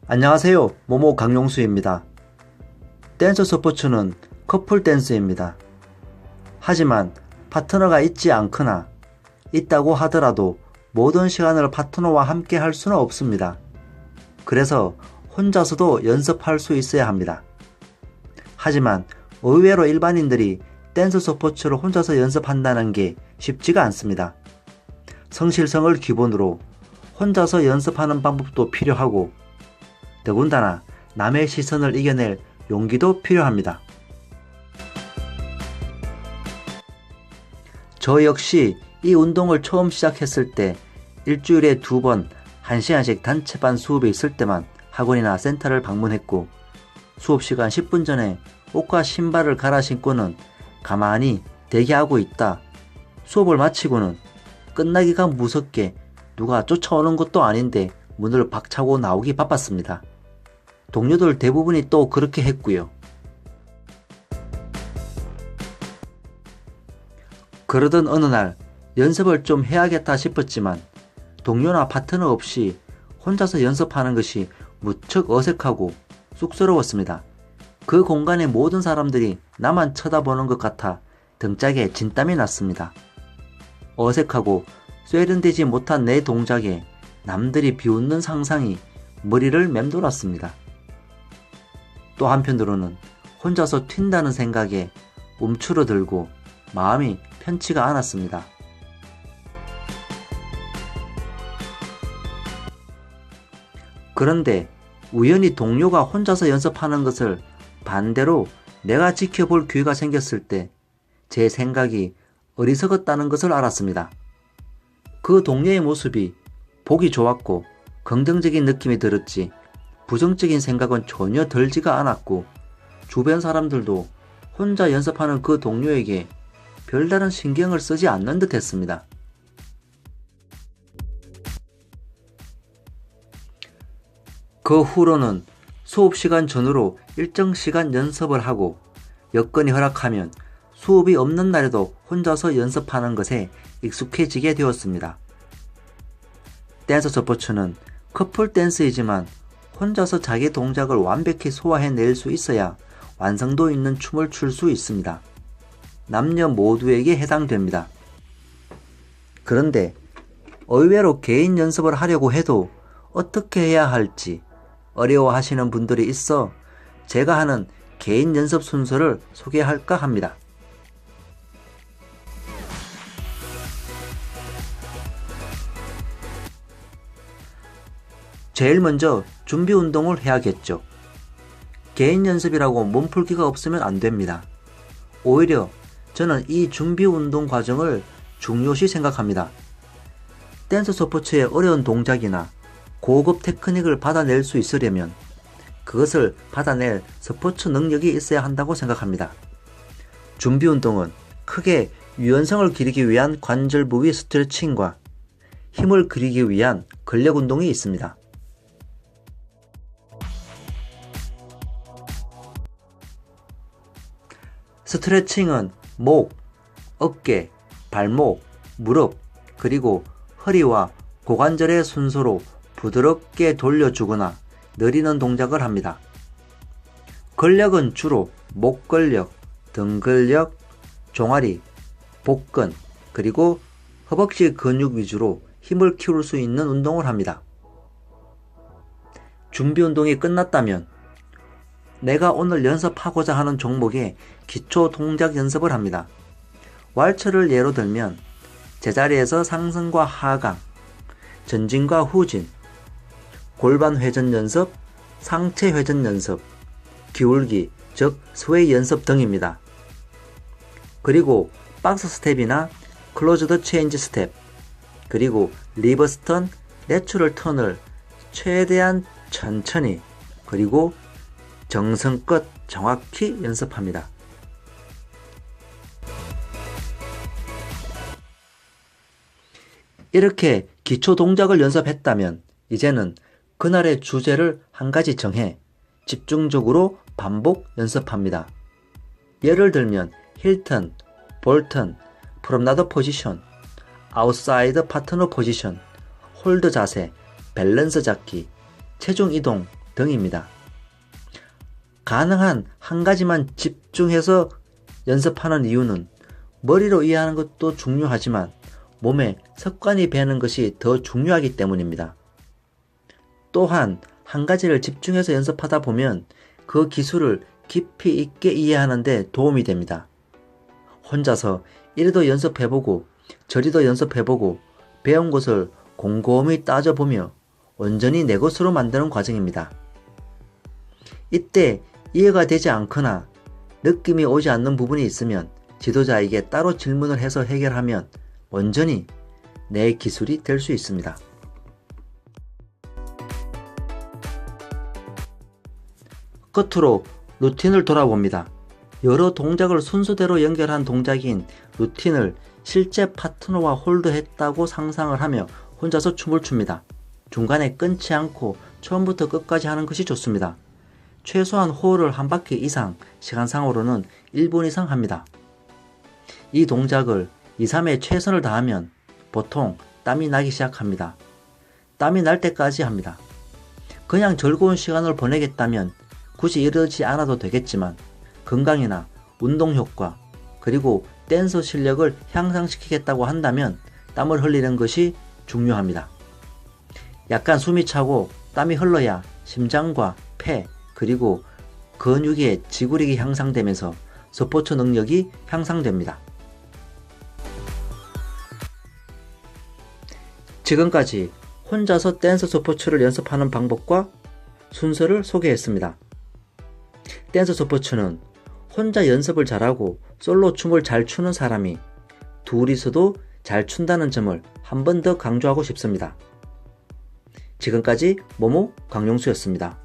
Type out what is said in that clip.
안녕하세요. 모모 강용수입니다. 댄서 스포츠는 커플 댄스입니다. 하지만 파트너가 있지 않거나 있다고 하더라도 모든 시간을 파트너와 함께 할 수는 없습니다. 그래서 혼자서도 연습할 수 있어야 합니다. 하지만 의외로 일반인들이 댄스 스포츠를 혼자서 연습한다는 게 쉽지가 않습니다. 성실성을 기본으로 혼자서 연습하는 방법도 필요하고 더군다나 남의 시선을 이겨낼 용기도 필요합니다. 저 역시 이 운동을 처음 시작했을 때 일주일에 2번 1시간씩 단체반 수업이 있을 때만 학원이나 센터를 방문했고 수업 시간 10분 전에 옷과 신발을 갈아 신고는 가만히 대기하고 있다. 수업을 마치고는 끝나기가 무섭게 누가 쫓아오는 것도 아닌데 문을 박차고 나오기 바빴습니다. 동료들 대부분이 또 그렇게 했고요. 그러던 어느 날 연습을 좀 해야겠다 싶었지만 동료나 파트너 없이 혼자서 연습하는 것이 무척 어색하고 쑥스러웠습니다. 그 공간의 모든 사람들이 나만 쳐다보는 것 같아 등짝에 진땀이 났습니다. 어색하고 세련되지 못한 내 동작에 남들이 비웃는 상상이 머리를 맴돌았습니다. 또 한편으로는 혼자서 튄다는 생각에 움츠러들고 마음이 편치가 않았습니다. 그런데 우연히 동료가 혼자서 연습하는 것을 반대로 내가 지켜볼 기회가 생겼을 때 제 생각이 어리석었다는 것을 알았습니다. 그 동료의 모습이 보기 좋았고 긍정적인 느낌이 들었지 부정적인 생각은 전혀 들지가 않았고 주변 사람들도 혼자 연습하는 그 동료에게 별다른 신경을 쓰지 않는 듯 했습니다. 그 후로는 수업 시간 전후로 일정 시간 연습을 하고 여건이 허락하면 수업이 없는 날에도 혼자서 연습하는 것에 익숙해지게 되었습니다. 댄서 스포츠는 커플 댄스이지만 혼자서 자기 동작을 완벽히 소화해낼 수 있어야 완성도 있는 춤을 출 수 있습니다. 남녀 모두에게 해당됩니다. 그런데 의외로 개인 연습을 하려고 해도 어떻게 해야 할지 어려워하시는 분들이 있어 제가 하는 개인 연습 순서를 소개할까 합니다. 제일 먼저 준비 운동을 해야겠죠. 개인 연습이라고 몸풀기가 없으면 안 됩니다. 오히려 저는 이 준비 운동 과정을 중요시 생각합니다. 댄스 스포츠의 어려운 동작이나 고급 테크닉을 받아낼 수 있으려면 그것을 받아낼 스포츠 능력이 있어야 한다고 생각합니다. 준비 운동은 크게 유연성을 기르기 위한 관절 부위 스트레칭과 힘을 기르기 위한 근력 운동이 있습니다. 스트레칭은 목, 어깨, 발목, 무릎, 그리고 허리와 고관절의 순서로 부드럽게 돌려주거나 느리는 동작을 합니다. 근력은 주로 목 근력, 등 근력, 종아리, 복근, 그리고 허벅지 근육 위주로 힘을 키울 수 있는 운동을 합니다. 준비 운동이 끝났다면 내가 오늘 연습하고자 하는 종목의 기초 동작 연습을 합니다. 왈츠를 예로 들면 제자리에서 상승과 하강, 전진과 후진, 골반 회전 연습, 상체 회전 연습, 기울기, 즉 스웨이 연습 등입니다. 그리고 박스 스텝이나 클로즈드 체인지 스텝, 그리고 리버스 턴, 내추럴 턴을 최대한 천천히 그리고 정성껏 정확히 연습합니다. 이렇게 기초 동작을 연습했다면 이제는 그날의 주제를 한 가지 정해 집중적으로 반복 연습합니다. 예를 들면 힐턴, 볼턴, 프롬나더 포지션, 아웃사이드 파트너 포지션, 홀드 자세, 밸런스 잡기, 체중 이동, 등입니다. 가능한 한 가지만 집중해서 연습하는 이유는 머리로 이해하는 것도 중요하지만 몸에 습관이 배는 것이 더 중요하기 때문입니다. 또한 한 가지를 집중해서 연습하다 보면 그 기술을 깊이 있게 이해하는 데 도움이 됩니다. 혼자서 이리도 연습해보고 저리도 연습해보고 배운 것을 곰곰이 따져보며 온전히 내 것으로 만드는 과정입니다. 이때 이해가 되지 않거나 느낌이 오지 않는 부분이 있으면 지도자에게 따로 질문을 해서 해결하면 온전히 내 기술이 될 수 있습니다. 끝으로 루틴을 돌아봅니다. 여러 동작을 순서대로 연결한 동작인 루틴을 실제 파트너와 홀드했다고 상상을 하며 혼자서 춤을 춥니다. 중간에 끊지 않고 처음부터 끝까지 하는 것이 좋습니다. 최소한 호흡을 한 바퀴 이상, 시간상으로는 1분 이상 합니다. 이 동작을 2, 3회 최선을 다하면 보통 땀이 나기 시작합니다. 땀이 날 때까지 합니다. 그냥 즐거운 시간을 보내겠다면 굳이 이러지 않아도 되겠지만 건강이나 운동 효과 그리고 댄서 실력을 향상시키겠다고 한다면 땀을 흘리는 것이 중요합니다. 약간 숨이 차고 땀이 흘러야 심장과 폐 그리고 근육의 지구력이 향상되면서 스포츠 능력이 향상됩니다. 지금까지 혼자서 댄스 스포츠를 연습하는 방법과 순서를 소개했습니다. 댄스 스포츠는 혼자 연습을 잘하고 솔로 춤을 잘 추는 사람이 둘이서도 잘 춘다는 점을 한 번 더 강조하고 싶습니다. 지금까지 모모 강용수였습니다.